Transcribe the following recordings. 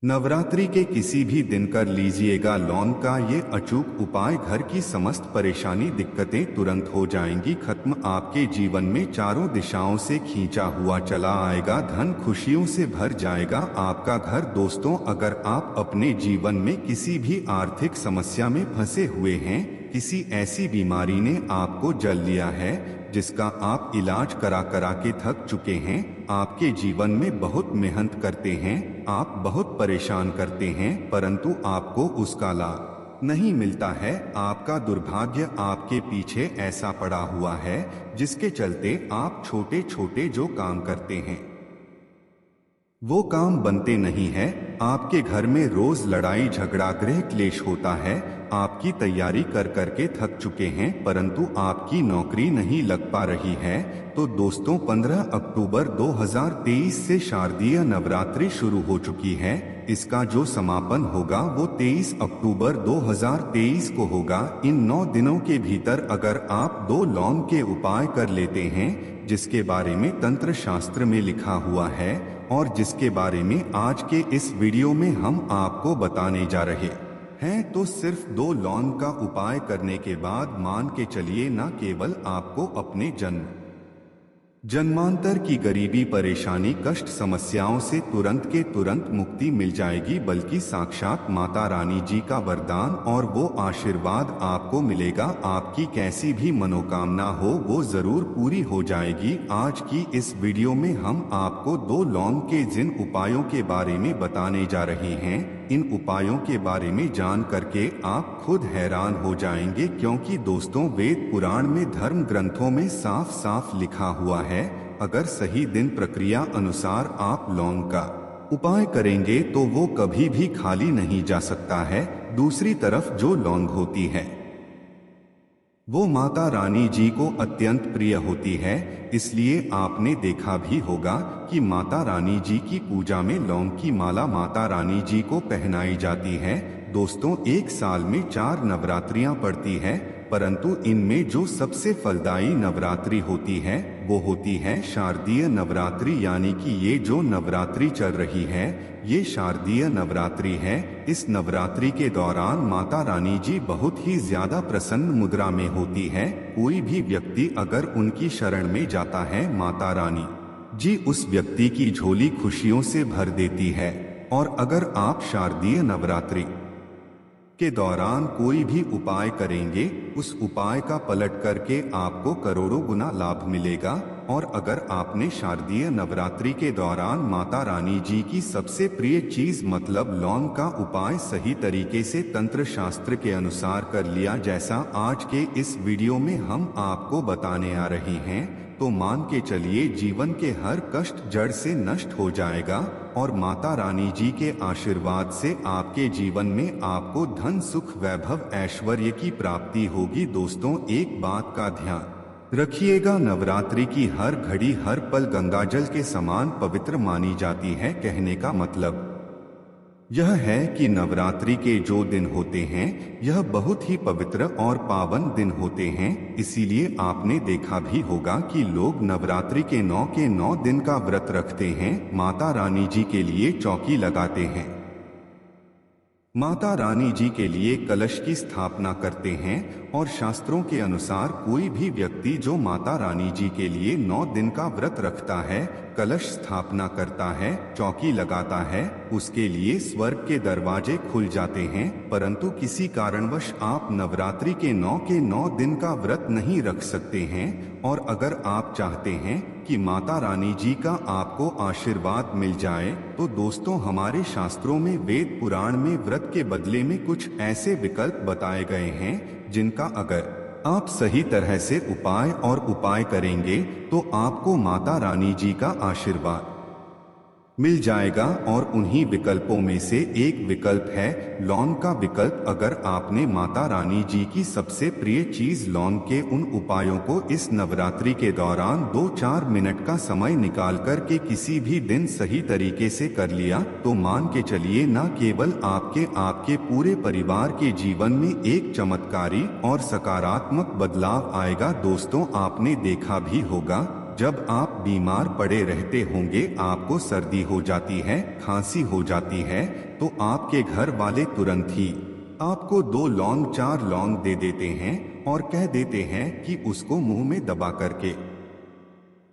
नवरात्रि के किसी भी दिन कर लीजिएगा लौंग का ये अचूक उपाय। घर की समस्त परेशानी दिक्कतें तुरंत हो जाएंगी खत्म। आपके जीवन में चारों दिशाओं से खींचा हुआ चला आएगा, धन खुशियों से भर जाएगा आपका घर। दोस्तों, अगर आप अपने जीवन में किसी भी आर्थिक समस्या में फंसे हुए हैं, किसी ऐसी बीमारी ने आपको जल लिया है जिसका आप इलाज करा करा के थक चुके हैं, आपके जीवन में बहुत मेहनत करते हैं, आप बहुत परेशान करते हैं, परंतु आपको उसका लाभ नहीं मिलता है, आपका दुर्भाग्य आपके पीछे ऐसा पड़ा हुआ है जिसके चलते आप छोटे छोटे जो काम करते हैं वो काम बनते नहीं है। आपके घर में रोज लड़ाई झगड़ा गृह क्लेश होता है, आपकी तैयारी कर करके थक चुके हैं परंतु आपकी नौकरी नहीं लग पा रही है। तो दोस्तों, 15 अक्टूबर 2023 से शारदीय नवरात्रि शुरू हो चुकी है। इसका जो समापन होगा वो 23 अक्टूबर 2023 को होगा। इन 9 दिनों के भीतर अगर आप 2 लौंग के उपाय कर लेते हैं, जिसके बारे में तंत्र शास्त्र में लिखा हुआ है और जिसके बारे में आज के इस वीडियो में हम आपको बताने जा रहे हैं, तो सिर्फ 2 लौंग का उपाय करने के बाद मान के चलिए न केवल आपको अपने जन्मांतर की गरीबी परेशानी कष्ट समस्याओं से तुरंत के तुरंत मुक्ति मिल जाएगी, बल्कि साक्षात माता रानी जी का वरदान और वो आशीर्वाद आपको मिलेगा। आपकी कैसी भी मनोकामना हो वो जरूर पूरी हो जाएगी। आज की इस वीडियो में हम आपको 2 लौंग के जिन उपायों के बारे में बताने जा रहे हैं, इन उपायों के बारे में जान करके आप खुद हैरान हो जाएंगे, क्योंकि दोस्तों, वेद पुराण में धर्म ग्रंथों में साफ साफ लिखा हुआ है, अगर सही दिन प्रक्रिया अनुसार आप लौंग का उपाय करेंगे तो वो कभी भी खाली नहीं जा सकता है। दूसरी तरफ जो लौंग होती है वो माता रानी जी को अत्यंत प्रिय होती है, इसलिए आपने देखा भी होगा कि माता रानी जी की पूजा में लौंग की माला माता रानी जी को पहनाई जाती है। दोस्तों, एक साल में 4 नवरात्रियां पड़ती है, परंतु इनमें जो सबसे फलदायी नवरात्रि होती है वो होती है शारदीय नवरात्रि, यानी कि ये जो नवरात्रि चल रही है ये शारदीय नवरात्रि है। इस नवरात्रि के दौरान माता रानी जी बहुत ही ज्यादा प्रसन्न मुद्रा में होती है। कोई भी व्यक्ति अगर उनकी शरण में जाता है, माता रानी जी उस व्यक्ति की झोली खुशियों से भर देती है। और अगर आप शारदीय नवरात्रि के दौरान कोई भी उपाय करेंगे, उस उपाय का पलट करके आपको करोड़ों गुना लाभ मिलेगा। और अगर आपने शारदीय नवरात्रि के दौरान माता रानी जी की सबसे प्रिय चीज मतलब लौंग का उपाय सही तरीके से तंत्र शास्त्र के अनुसार कर लिया, जैसा आज के इस वीडियो में हम आपको बताने आ रहे हैं, तो मान के चलिए जीवन के हर कष्ट जड़ से नष्ट हो जाएगा और माता रानी जी के आशीर्वाद से आपके जीवन में आपको धन सुख वैभव ऐश्वर्य की प्राप्ति होगी। दोस्तों, एक बात का ध्यान रखिएगा, नवरात्रि की हर घड़ी हर पल गंगाजल के समान पवित्र मानी जाती है। कहने का मतलब यह है कि नवरात्रि के जो दिन होते हैं यह बहुत ही पवित्र और पावन दिन होते हैं। इसीलिए आपने देखा भी होगा कि लोग नवरात्रि के 9 दिन का व्रत रखते हैं, माता रानी जी के लिए चौकी लगाते हैं, माता रानी जी के लिए कलश की स्थापना करते हैं। और शास्त्रों के अनुसार कोई भी व्यक्ति जो माता रानी जी के लिए 9 दिन का व्रत रखता है, कलश स्थापना करता है, चौकी लगाता है, उसके लिए स्वर्ग के दरवाजे खुल जाते हैं। परंतु किसी कारणवश आप नवरात्रि के 9 दिन का व्रत नहीं रख सकते हैं और अगर आप चाहते हैं कि माता रानी जी का आपको आशीर्वाद मिल जाए, तो दोस्तों, हमारे शास्त्रों में वेद पुराण में व्रत के बदले में कुछ ऐसे विकल्प बताए गए हैं जिनका अगर आप सही तरह से उपाय करेंगे तो आपको माता रानी जी का आशीर्वाद मिल जाएगा। और उन्हीं विकल्पों में से एक विकल्प है लौंग का विकल्प। अगर आपने माता रानी जी की सबसे प्रिय चीज लौंग के उन उपायों को इस नवरात्रि के दौरान 2-4 मिनट का समय निकाल कर के किसी भी दिन सही तरीके से कर लिया, तो मान के चलिए न केवल आपके पूरे परिवार के जीवन में एक चमत्कारी और सकारात्मक बदलाव आएगा। दोस्तों, आपने देखा भी होगा जब आप बीमार पड़े रहते होंगे, आपको सर्दी हो जाती है, खांसी हो जाती है, तो आपके घर वाले तुरंत ही आपको 2 लौंग 4 लौंग दे देते हैं और कह देते हैं कि उसको मुंह में दबा करके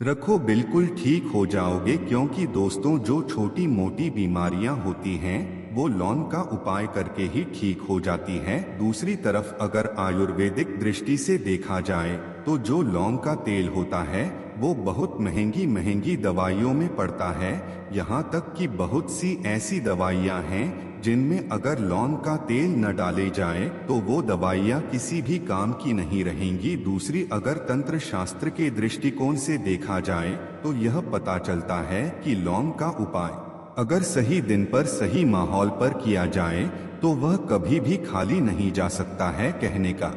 रखो, बिल्कुल ठीक हो जाओगे। क्योंकि दोस्तों, जो छोटी मोटी बीमारियां होती हैं वो लौंग का उपाय करके ही ठीक हो जाती है। दूसरी तरफ अगर आयुर्वेदिक दृष्टि से देखा जाए तो जो लौंग का तेल होता है वो बहुत महंगी महंगी दवाइयों में पड़ता है। यहाँ तक कि बहुत सी ऐसी दवाइयाँ हैं जिनमें अगर लौंग का तेल न डाले जाए तो वो दवाइयाँ किसी भी काम की नहीं रहेंगी। दूसरी, अगर तंत्र शास्त्र के दृष्टिकोण से देखा जाए तो यह पता चलता है कि लौंग का उपाय अगर सही दिन पर सही माहौल पर किया जाए तो वह कभी भी खाली नहीं जा सकता है। कहने का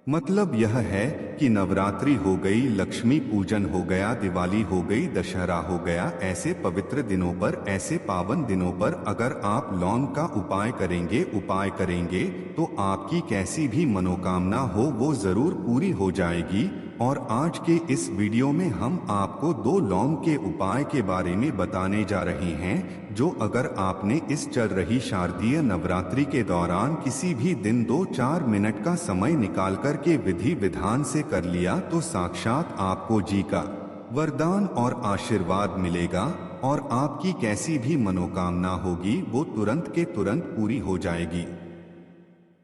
मतलब यह है कि नवरात्रि हो गई, लक्ष्मी पूजन हो गया, दिवाली हो गई, दशहरा हो गया, ऐसे पवित्र दिनों पर, ऐसे पावन दिनों पर अगर आप लौंग का उपाय करेंगे तो आपकी कैसी भी मनोकामना हो वो जरूर पूरी हो जाएगी। और आज के इस वीडियो में हम आपको 2 लौंग के उपाय के बारे में बताने जा रहे हैं, जो अगर आपने इस चल रही शारदीय नवरात्रि के दौरान किसी भी दिन 2-4 मिनट का समय निकाल कर के विधि विधान से कर लिया तो साक्षात आपको जी का वरदान और आशीर्वाद मिलेगा और आपकी कैसी भी मनोकामना होगी वो तुरंत के तुरंत पूरी हो जाएगी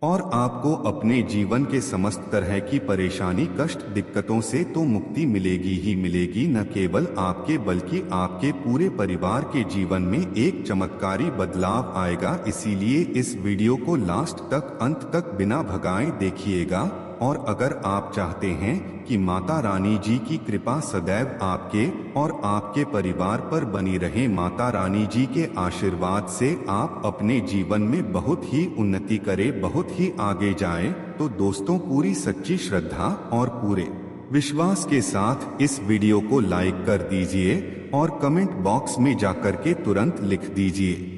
और आपको अपने जीवन के समस्त तरह की परेशानी, कष्ट, दिक्कतों से तो मुक्ति मिलेगी ही मिलेगी। न केवल आपके बल्कि आपके पूरे परिवार के जीवन में एक चमत्कारी बदलाव आएगा। इसीलिए इस वीडियो को लास्ट तक, अंत तक बिना भगाए देखिएगा। और अगर आप चाहते हैं कि माता रानी जी की कृपा सदैव आपके और आपके परिवार पर बनी रहे, माता रानी जी के आशीर्वाद से आप अपने जीवन में बहुत ही उन्नति करें, बहुत ही आगे जाएं, तो दोस्तों पूरी सच्ची श्रद्धा और पूरे विश्वास के साथ इस वीडियो को लाइक कर दीजिए और कमेंट बॉक्स में जाकर के तुरंत लिख दीजिए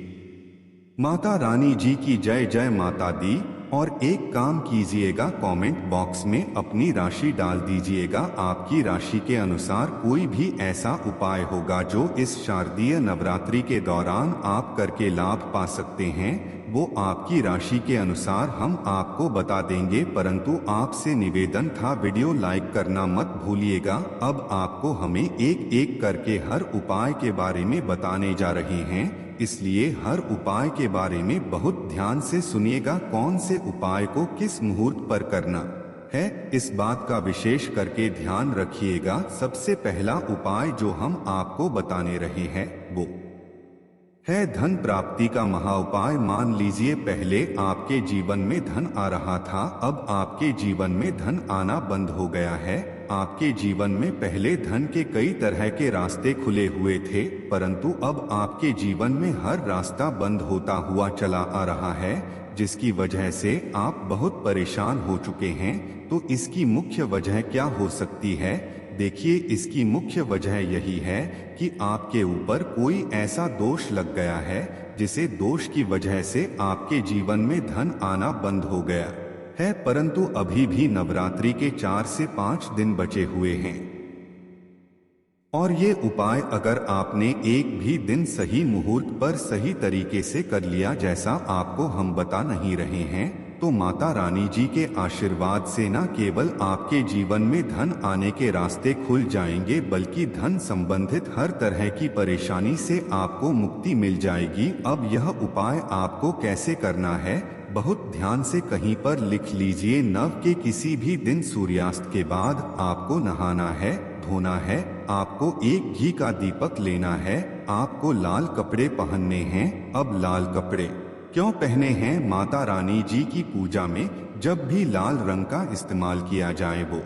माता रानी जी की जय जय माता दी। और एक काम कीजिएगा, कमेंट बॉक्स में अपनी राशि डाल दीजिएगा। आपकी राशि के अनुसार कोई भी ऐसा उपाय होगा जो इस शारदीय नवरात्रि के दौरान आप करके लाभ पा सकते हैं, वो आपकी राशि के अनुसार हम आपको बता देंगे। परंतु आपसे निवेदन था, वीडियो लाइक करना मत भूलिएगा। अब आपको हमें एक एक करके हर उपाय के बारे में बताने जा रहे हैं, इसलिए हर उपाय के बारे में बहुत ध्यान से सुनिएगा। कौन से उपाय को किस मुहूर्त पर करना है, इस बात का विशेष करके ध्यान रखिएगा। सबसे पहला उपाय जो हम आपको बताने रहे हैं वो है धन प्राप्ति का महा उपाय। मान लीजिए पहले आपके जीवन में धन आ रहा था, अब आपके जीवन में धन आना बंद हो गया है। आपके जीवन में पहले धन के कई तरह के रास्ते खुले हुए थे, परंतु अब आपके जीवन में हर रास्ता बंद होता हुआ चला आ रहा है, जिसकी वजह से आप बहुत परेशान हो चुके हैं। तो इसकी मुख्य वजह क्या हो सकती है? देखिए, इसकी मुख्य वजह यही है कि आपके ऊपर कोई ऐसा दोष लग गया है जिसे दोष की वजह से आपके जीवन में धन आना बंद हो गया है। परंतु अभी भी नवरात्रि के 4 से 5 दिन बचे हुए हैं और ये उपाय अगर आपने एक भी दिन सही मुहूर्त पर सही तरीके से कर लिया, जैसा आपको हम बता नहीं रहे हैं, तो माता रानी जी के आशीर्वाद से न केवल आपके जीवन में धन आने के रास्ते खुल जाएंगे, बल्कि धन संबंधित हर तरह की परेशानी से आपको मुक्ति मिल जाएगी। अब यह उपाय आपको कैसे करना है, बहुत ध्यान से कहीं पर लिख लीजिए। नव के किसी भी दिन सूर्यास्त के बाद आपको नहाना है, धोना है, आपको एक घी का दीपक लेना है, आपको लाल कपड़े पहनने हैं। अब लाल कपड़े क्यों पहने हैं? माता रानी जी की पूजा में जब भी लाल रंग का इस्तेमाल किया जाए वो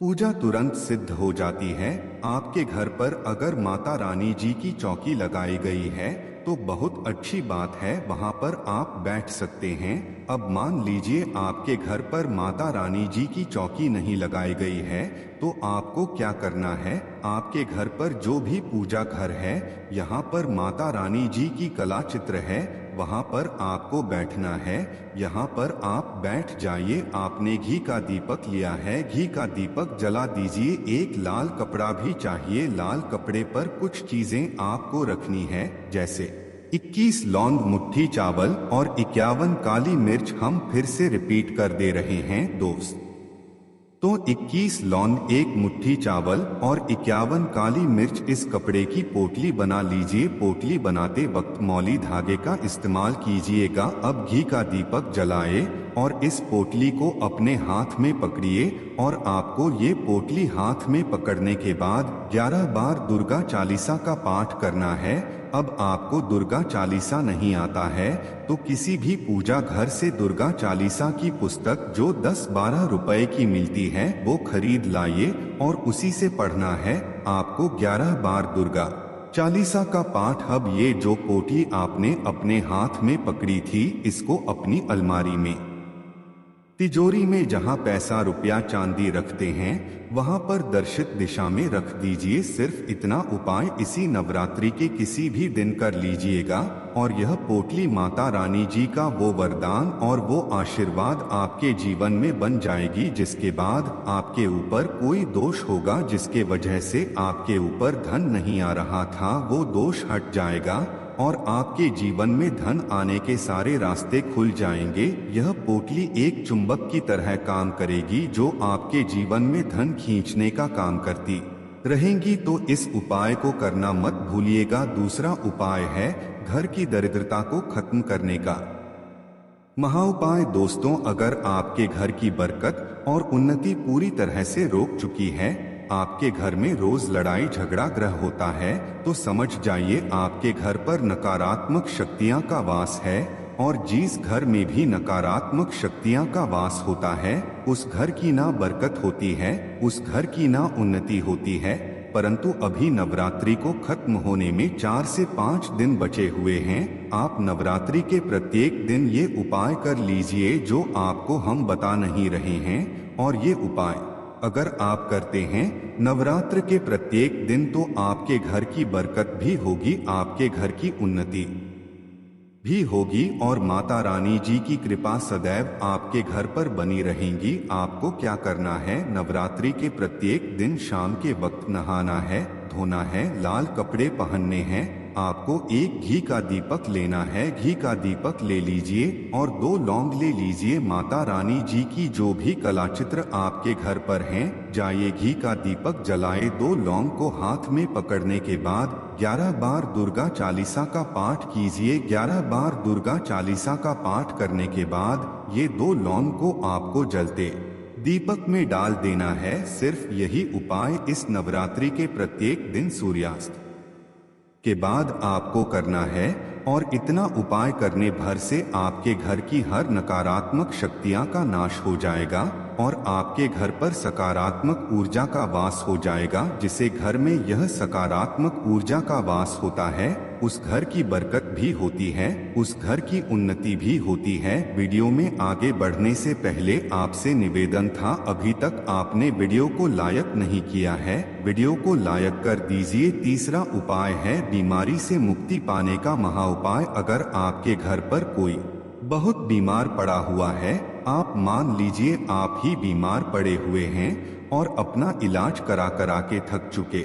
पूजा तुरंत सिद्ध हो जाती है। आपके घर पर अगर माता रानी जी की चौकी लगाई गई है तो बहुत अच्छी बात है, वहां पर आप बैठ सकते हैं। अब मान लीजिए आपके घर पर माता रानी जी की चौकी नहीं लगाई गई है, तो आपको क्या करना है? आपके घर पर जो भी पूजा घर है, यहाँ पर माता रानी जी की कला चित्र है, वहाँ पर आपको बैठना है। यहाँ पर आप बैठ जाइए। आपने घी का दीपक लिया है, घी का दीपक जला दीजिए। एक लाल कपड़ा भी चाहिए। लाल कपड़े पर कुछ चीजें आपको रखनी है, जैसे 21 लौंग, मुट्ठी चावल और 51 काली मिर्च। हम फिर से रिपीट कर दे रहे हैं दोस्त। तो 21 लौंग, एक मुट्ठी चावल और 51 काली मिर्च इस कपड़े की पोटली बना लीजिए। पोटली बनाते वक्त मौली धागे का इस्तेमाल कीजिएगा। अब घी का दीपक जलाए और इस पोटली को अपने हाथ में पकड़िए और आपको ये पोटली हाथ में पकड़ने के बाद 11 बार दुर्गा चालीसा का पाठ करना है। अब आपको दुर्गा चालीसा नहीं आता है तो किसी भी पूजा घर से दुर्गा चालीसा की पुस्तक जो 10-12 रुपए की मिलती है वो खरीद लाइए और उसी से पढ़ना है। आपको 11 बार दुर्गा चालीसा का पाठ। अब ये जो पोटली आपने अपने हाथ में पकड़ी थी, इसको अपनी अलमारी में, तिजोरी में, जहां पैसा रुपया चांदी रखते हैं वहां पर दर्शित दिशा में रख दीजिए। सिर्फ इतना उपाय इसी नवरात्रि के किसी भी दिन कर लीजिएगा और यह पोटली माता रानी जी का वो वरदान और वो आशीर्वाद आपके जीवन में बन जाएगी, जिसके बाद आपके ऊपर कोई दोष होगा जिसके वजह से आपके ऊपर धन नहीं आ रहा था, वो दोष हट जाएगा और आपके जीवन में धन आने के सारे रास्ते खुल जाएंगे। यह पोटली एक चुंबक की तरह काम करेगी जो आपके जीवन में धन खींचने का काम करती रहेंगी। तो इस उपाय को करना मत भूलिएगा। दूसरा उपाय है घर की दरिद्रता को खत्म करने का महाउपाय। दोस्तों, अगर आपके घर की बरकत और उन्नति पूरी तरह से रोक चुकी है, आपके घर में रोज लड़ाई झगड़ा ग्रह होता है, तो समझ जाइए आपके घर पर नकारात्मक शक्तियां का वास है। और जिस घर में भी नकारात्मक शक्तियां का वास होता है, उस घर की ना बरकत होती है, उस घर की ना उन्नति होती है। परंतु अभी नवरात्रि को खत्म होने में 4 से 5 दिन बचे हुए हैं। आप नवरात्रि के प्रत्येक दिन ये उपाय कर लीजिए जो आपको हम बता नहीं रहे हैं। और ये उपाय अगर आप करते हैं नवरात्र के प्रत्येक दिन, तो आपके घर की बरकत भी होगी, आपके घर की उन्नति भी होगी और माता रानी जी की कृपा सदैव आपके घर पर बनी रहेंगी। आपको क्या करना है, नवरात्रि के प्रत्येक दिन शाम के वक्त नहाना है, धोना है, लाल कपड़े पहनने हैं। आपको एक घी का दीपक लेना है, घी का दीपक ले लीजिए और 2 लौंग ले लीजिए। माता रानी जी की जो भी कलाचित्र आपके घर पर हैं, जाइए घी का दीपक जलाए। 2 लौंग को हाथ में पकड़ने के बाद 11 बार दुर्गा चालीसा का पाठ कीजिए। 11 बार दुर्गा चालीसा का पाठ करने के बाद ये 2 लौंग को आपको जलते दीपक में डाल देना है। सिर्फ यही उपाय इस नवरात्रि के प्रत्येक दिन सूर्यास्त के बाद आपको करना है और इतना उपाय करने भर से आपके घर की हर नकारात्मक शक्तियां का नाश हो जाएगा और आपके घर पर सकारात्मक ऊर्जा का वास हो जाएगा। जिसे घर में यह सकारात्मक ऊर्जा का वास होता है, उस घर की बरकत भी होती है, उस घर की उन्नति भी होती है। वीडियो में आगे बढ़ने से पहले आपसे निवेदन था, अभी तक आपने वीडियो को लाइक नहीं किया है, वीडियो को लाइक कर दीजिए। तीसरा उपाय है बीमारी से मुक्ति पाने का महाउपाय। अगर आपके घर पर कोई बहुत बीमार पड़ा हुआ है, आप मान लीजिए आप ही बीमार पड़े हुए हैं और अपना इलाज करा करा के थक चुके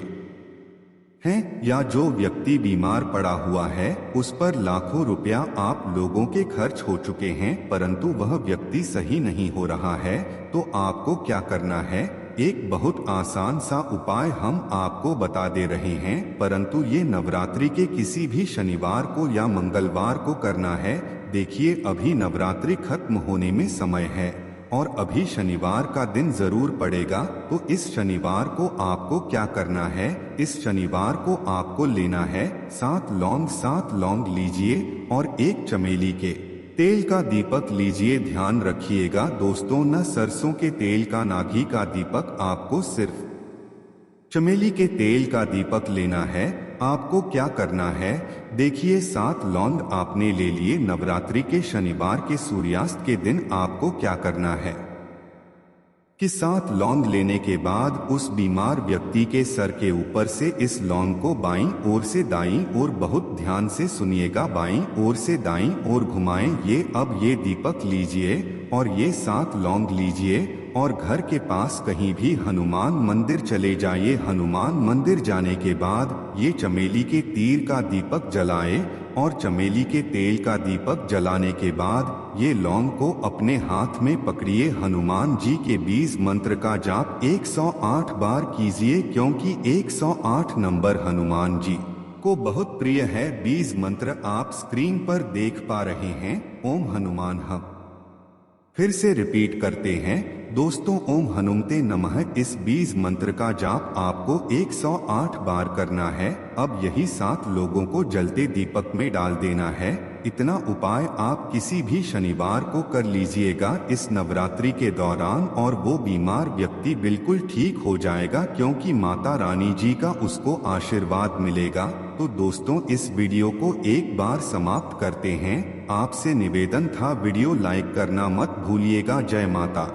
हैं, या जो व्यक्ति बीमार पड़ा हुआ है उस पर लाखों रुपया आप लोगों के खर्च हो चुके हैं, परंतु वह व्यक्ति सही नहीं हो रहा है, तो आपको क्या करना है, एक बहुत आसान सा उपाय हम आपको बता दे रहे हैं। परंतु ये नवरात्रि के किसी भी शनिवार को या मंगलवार को करना है। देखिए, अभी नवरात्रि खत्म होने में समय है और अभी शनिवार का दिन जरूर पड़ेगा। तो इस शनिवार को आपको क्या करना है, इस शनिवार को आपको लेना है 7 लौंग। 7 लौंग लीजिए और एक चमेली के तेल का दीपक लीजिए। ध्यान रखिएगा दोस्तों, न सरसों के तेल का ना घी का दीपक, आपको सिर्फ चमेली के तेल का दीपक लेना है। आपको क्या करना है, देखिए 7 लौंग आपने ले लिए। नवरात्रि के शनिवार के सूर्यास्त के दिन आपको क्या करना है कि 7 लौंग लेने के बाद उस बीमार व्यक्ति के सर के ऊपर से इस लौंग को बाईं ओर से दाईं ओर, बहुत ध्यान से सुनिएगा, बाईं ओर से दाईं ओर घुमाएं। अब ये दीपक लीजिए और ये 7 लौंग लीजिए और घर के पास कहीं भी हनुमान मंदिर चले जाइए। हनुमान मंदिर जाने के बाद ये चमेली के तीर का दीपक जलाएं और चमेली के तेल का दीपक जलाने के बाद ये लौंग को अपने हाथ में पकड़िए। हनुमान जी के बीज मंत्र का जाप 108 बार कीजिए, क्योंकि 108 नंबर हनुमान जी को बहुत प्रिय है। बीज मंत्र आप स्क्रीन पर देख पा रहे हैं। ओम हनुमान हम फिर से रिपीट करते हैं दोस्तों, ओम हनुमते नमः। इस बीज मंत्र का जाप आपको 108 बार करना है। अब यही 7 लोगों को जलते दीपक में डाल देना है। इतना उपाय आप किसी भी शनिवार को कर लीजिएगा इस नवरात्रि के दौरान, और वो बीमार व्यक्ति बिल्कुल ठीक हो जाएगा, क्योंकि माता रानी जी का उसको आशीर्वाद मिलेगा। तो दोस्तों, इस वीडियो को एक बार समाप्त करते हैं। आपसे निवेदन था, वीडियो लाइक करना मत भूलिएगा। जय माता।